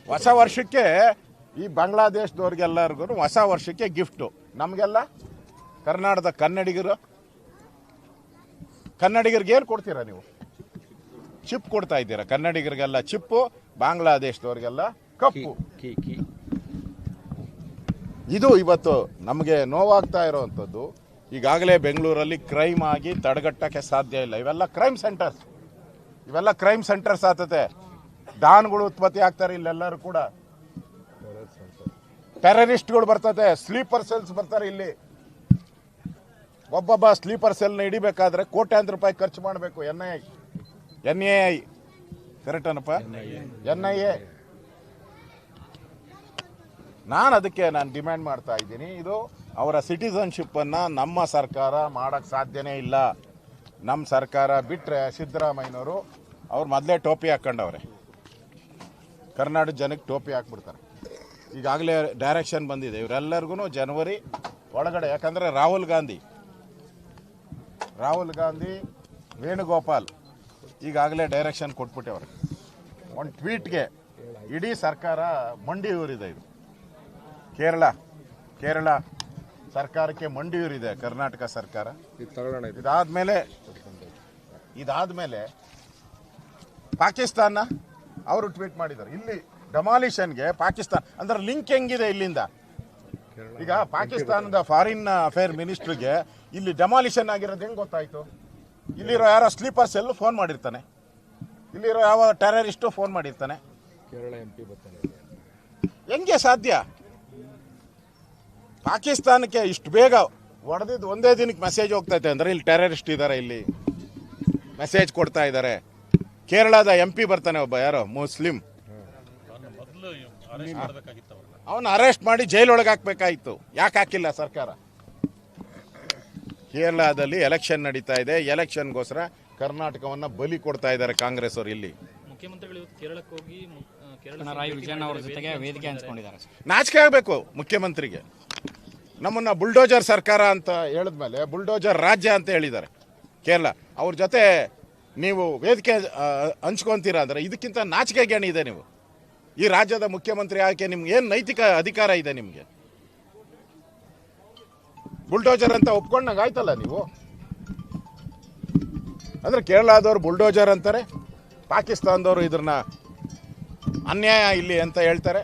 ಹೊಸ ವರ್ಷಕ್ಕೆ ಈ ಬಾಂಗ್ಲಾದೇಶದವ್ರಿಗೆಲ್ಲರಿಗೂ ಹೊಸ ವರ್ಷಕ್ಕೆ ಗಿಫ್ಟು. ನಮಗೆಲ್ಲ ಕರ್ನಾಟಕದ ಕನ್ನಡಿಗರಿಗೆ ಏನು ಕೊಡ್ತೀರಾ ನೀವು? ಚಿಪ್ ಕೊಡ್ತಾ ಇದ್ದೀರಾ ಕನ್ನಡಿಗರಿಗೆಲ್ಲ ಚಿಪ್ಪು, ಬಾಂಗ್ಲಾದೇಶದವ್ರಿಗೆಲ್ಲ ಕಪ್ಪು. ಇದು ಇವತ್ತು ನಮಗೆ ನೋವಾಗ್ತಾ ಇರೋವಂಥದ್ದು. ಈಗಾಗಲೇ ಬೆಂಗಳೂರಲ್ಲಿ ಕ್ರೈಮ್ ಆಗಿ ತಡೆಗಟ್ಟಕ್ಕೆ ಸಾಧ್ಯ ಇಲ್ಲ. ಇವೆಲ್ಲ ಕ್ರೈಮ್ ಸೆಂಟರ್ಸ್ ಆಗ್ತದೆ. ಡಾನ್ಗಳು ಉತ್ಪತ್ತಿ ಆಗ್ತಾರೆ ಇಲ್ಲೆಲ್ಲರೂ ಕೂಡ. ಟೆರರಿಸ್ಟ್ಗಳು ಬರ್ತದೆ, ಸ್ಲೀಪರ್ ಸೆಲ್ಸ್ ಬರ್ತಾರೆ ಇಲ್ಲಿ. ಒಬ್ಬೊಬ್ಬ ಸ್ಲೀಪರ್ ಸೆಲ್ನ ಹಿಡಿಬೇಕಾದ್ರೆ ಕೋಟ್ಯಾಂತರ ರೂಪಾಯಿ ಖರ್ಚು ಮಾಡಬೇಕು. NIA ಕರೆಕ್ಟ್ ಅನ್ನಪ್ಪ, NIA. ನಾನು ಡಿಮ್ಯಾಂಡ್ ಮಾಡ್ತಾ ಇದ್ದೀನಿ, ಇದು ಅವರ ಸಿಟಿಸನ್ಶಿಪ್ಪನ್ನು ನಮ್ಮ ಸರ್ಕಾರ ಮಾಡೋಕ್ಕೆ ಸಾಧ್ಯನೇ ಇಲ್ಲ. ನಮ್ಮ ಸರ್ಕಾರ ಬಿಟ್ಟರೆ ಸಿದ್ದರಾಮಯ್ಯನವರು ಅವ್ರು ಮೊದಲೇ ಟೋಪಿ ಹಾಕ್ಕೊಂಡವ್ರೆ. ಕರ್ನಾಟಕ ಜನಕ್ಕೆ ಟೋಪಿ ಹಾಕ್ಬಿಡ್ತಾರೆ. ಈಗಾಗಲೇ ಡೈರೆಕ್ಷನ್ ಬಂದಿದೆ ಇವರೆಲ್ಲರಿಗೂ ಜನವರಿ ಒಳಗಡೆ. ಯಾಕಂದರೆ ರಾಹುಲ್ ಗಾಂಧಿ ವೇಣುಗೋಪಾಲ್ ಈಗಾಗಲೇ ಡೈರೆಕ್ಷನ್ ಕೊಟ್ಬಿಟ್ಟವ್ರೆ. ಒಂದು ಟ್ವೀಟ್ಗೆ ಇಡೀ ಸರ್ಕಾರ ಮಂಡಿ ಊರಿದೆ. ಇದು ಕೇರಳ ಸರ್ಕಾರಕ್ಕೆ ಮಂಡಿ ಊರಿದೆ ಕರ್ನಾಟಕ ಸರ್ಕಾರ. ಇದಾದ್ಮೇಲೆ ಪಾಕಿಸ್ತಾನ ಅವರು ಟ್ವೀಟ್ ಮಾಡಿದ್ದಾರೆ. ಇಲ್ಲಿ ಡೆಮಾಲಿಷನ್ಗೆ ಪಾಕಿಸ್ತಾನ ಅಂದ್ರೆ ಲಿಂಕ್ ಹೆಂಗಿದೆ ಇಲ್ಲಿಂದ? ಈಗ ಪಾಕಿಸ್ತಾನದ ಫಾರಿನ್ ಅಫೇರ್ ಮಿನಿಸ್ಟ್ರಿಗೆ ಇಲ್ಲಿ ಡೆಮಾಲಿಷನ್ ಆಗಿರೋದು ಹೆಂಗೆ ಗೊತ್ತಾಯ್ತು? ಇಲ್ಲಿರೋ ಯಾರೋ ಸ್ಲೀಪರ್ ಸೆಲ್ ಫೋನ್ ಮಾಡಿರ್ತಾನೆ, ಇಲ್ಲಿರೋ ಯಾವ ಟೆರರಿಸ್ಟು ಫೋನ್ ಮಾಡಿರ್ತಾನೆ. ಹೆಂಗೆ ಸಾಧ್ಯ? ಪಾಕಿಸ್ತಾನಕ್ಕೆ ಇಷ್ಟು ಬೇಗ ಹೊಡೆದಿದ್ದು ಒಂದೇ ದಿನಕ್ಕೆ ಮೆಸೇಜ್ ಹೋಗ್ತೈತೆ ಅಂದರೆ ಇಲ್ಲಿ ಟೆರರಿಸ್ಟ್ ಇದ್ದಾರೆ, ಇಲ್ಲಿ ಮೆಸೇಜ್ ಕೊಡ್ತಾ ಇದ್ದಾರೆ. ಕೇರಳದ MP ಬರ್ತಾನೆ ಒಬ್ಬ, ಯಾರೋ ಮುಸ್ಲಿಂ, ಅವನ್ನ ಅರೆಸ್ಟ್ ಮಾಡಿ ಜೈಲೊಳಗೆ ಹಾಕ್ಬೇಕಾಗಿತ್ತು. ಯಾಕೆ ಹಾಕಿಲ್ಲ ಸರ್ಕಾರ? ಕೇರಳದಲ್ಲಿ ಎಲೆಕ್ಷನ್ ನಡೀತಾ ಇದೆ. ಎಲೆಕ್ಷನ್ಗೋಸ್ಕರ ಕರ್ನಾಟಕವನ್ನು ಬಲಿ ಕೊಡ್ತಾ ಇದ್ದಾರೆ ಕಾಂಗ್ರೆಸ್ ಅವರು. ಇಲ್ಲಿ ಮುಖ್ಯಮಂತ್ರಿಗಳು ಕೇರಳಕ್ಕೆ ಹೋಗಿ ಪಿಣರಾಯಿ ವಿಜಯನ್ ಅವರ ಜೊತೆಗೆ ವೇದಿಕೆ ಹಂಚಿಕೊಂಡಿದ್ದಾರೆ. ನಾಚಿಕೆ ಆಗಬೇಕು ಮುಖ್ಯಮಂತ್ರಿಗೆ. ನಮ್ಮನ್ನು ಬುಲ್ಡೋಜರ್ ಸರ್ಕಾರ ಅಂತ ಹೇಳಿದ್ಮೇಲೆ ಬುಲ್ಡೋಜರ್ ರಾಜ್ಯ ಅಂತ ಹೇಳಿದ್ದಾರೆ ಕೇರಳ. ಅವ್ರ ಜೊತೆ ನೀವು ವೇದಿಕೆ ಹಂಚ್ಕೊತೀರಾ ಅಂದರೆ ಇದಕ್ಕಿಂತ ನಾಚಿಕೆ ಗೇಣಿ ಇದೆ. ನೀವು ಈ ರಾಜ್ಯದ ಮುಖ್ಯಮಂತ್ರಿ ಆಕೆ ನಿಮ್ಗೆ ಏನು ನೈತಿಕ ಅಧಿಕಾರ ಇದೆ ನಿಮಗೆ? ಬುಲ್ಡೋಜರ್ ಅಂತ ಒಪ್ಕೊಂಡಾಗ ಆಯ್ತಲ್ಲ ನೀವು. ಅಂದರೆ ಕೇರಳದವ್ರು ಬುಲ್ಡೋಜರ್ ಅಂತಾರೆ, ಪಾಕಿಸ್ತಾನದವರು ಇದನ್ನ ಅನ್ಯಾಯ ಇಲ್ಲಿ ಅಂತ ಹೇಳ್ತಾರೆ.